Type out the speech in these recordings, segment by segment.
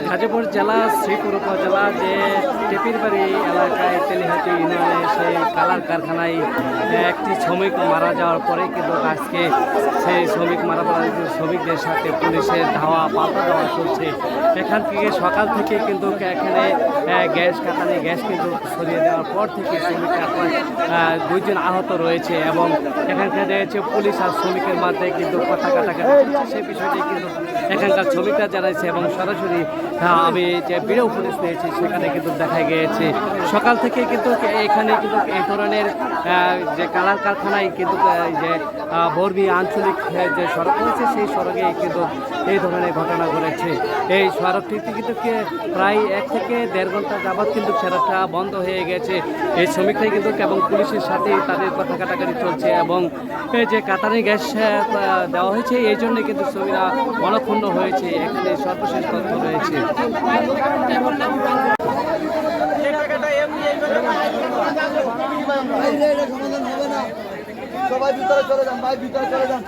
গাজীপুর জেলা শ্রীপুর উপজেলা যে টেপিরবাড়ি এলাকায় তেলিহাটি ইউনিয়নে সেই কালার কারখানায় একটি শ্রমিক মারা যাওয়ার পরে কিন্তু আজকে সেই শ্রমিক মারা পড়া শ্রমিকদের সাথে পুলিশের ধাওয়া পাল্টা দেওয়া চলছে। এখান থেকে সকাল থেকে কিন্তু এখানে গ্যাস কাটানি গ্যাস কিন্তু সরিয়ে দেওয়ার পর থেকে শ্রমিকরা দুইজন আহত রয়েছে এবং এখানকার রয়েছে পুলিশ আর শ্রমিকের মধ্যে কিন্তু কথা কাটাকাটি সেই বিষয়টি কিন্তু এখানকার শ্রমিকরা জানাইছে এবং সরাসরি আমি যে ভিডিও ফুটেজ পেয়েছি সেখানে কিন্তু দেখা গিয়েছে সকাল থেকে কিন্তু এখানে কিন্তু এই ধরনের যে কালার কারখানায় কিন্তু যে বর্মি আঞ্চলিক যে সড়ক রয়েছে সেই সড়কে কিন্তু এই ধরনের ঘটনা ঘটেছে। এই সড়কটিতে কিন্তু প্রায় 1 থেকে 1.5 ঘন্টা যাবৎ কিন্তু সড়কটা বন্ধ হয়ে গেছে। এই শ্রমিকরাই কিন্তু এবং পুলিশের সাথে তাদের কথা কাটাকাটি চলছে এবং এই যে কাটানি গ্যাস দেওয়া হয়েছে এই জন্য কিন্তু শ্রমিকরা মনক্ষুণ্ণ হয়েছে। এখানে সর্বশেষ তথ্য রয়েছে। সবাই ভিতরে চলে যান, ভাই ভিতরে চলে যান।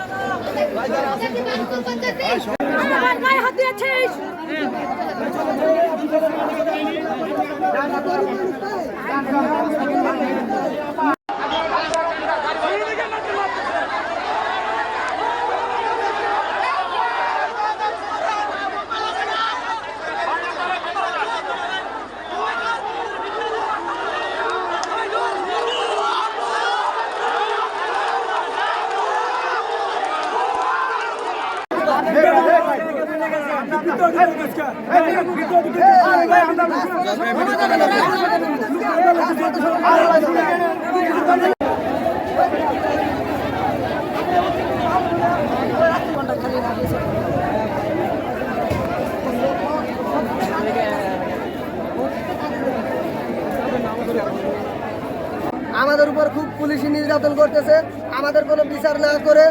আমাদের উপর খুব পুলিশি নির্যাতন করতেছে, আমাদের কোনো বিচার না করে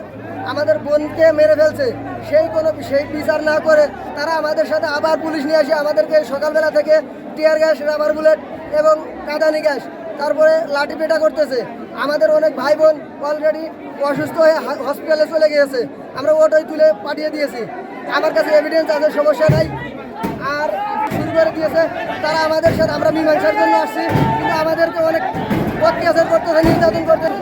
আমাদের বোনকে মেরে ফেলছে। সেই বিচার না করে তারা আমাদের সাথে আবার পুলিশ নিয়ে আসে আমাদেরকে সকালবেলা থেকে টিয়ার গ্যাস, রাবার বুলেট এবং কাঁদানি গ্যাস, তারপরে লাঠি পেটা করতেছে। আমাদের অনেক ভাই বোন অলরেডি অসুস্থ হয়ে হসপিটালে চলে গিয়েছে, আমরা ওটাই তুলে পাঠিয়ে দিয়েছি। আমার কাছে এভিডেন্স আছে, সমস্যা নাই। আর শুরু করে দিয়েছে তারা আমাদের সাথে, আমরা মীমাংসার জন্য আসছি কিন্তু আমাদেরকে অনেক অত্যাচার করতেছে, নির্যাতন করতেছে।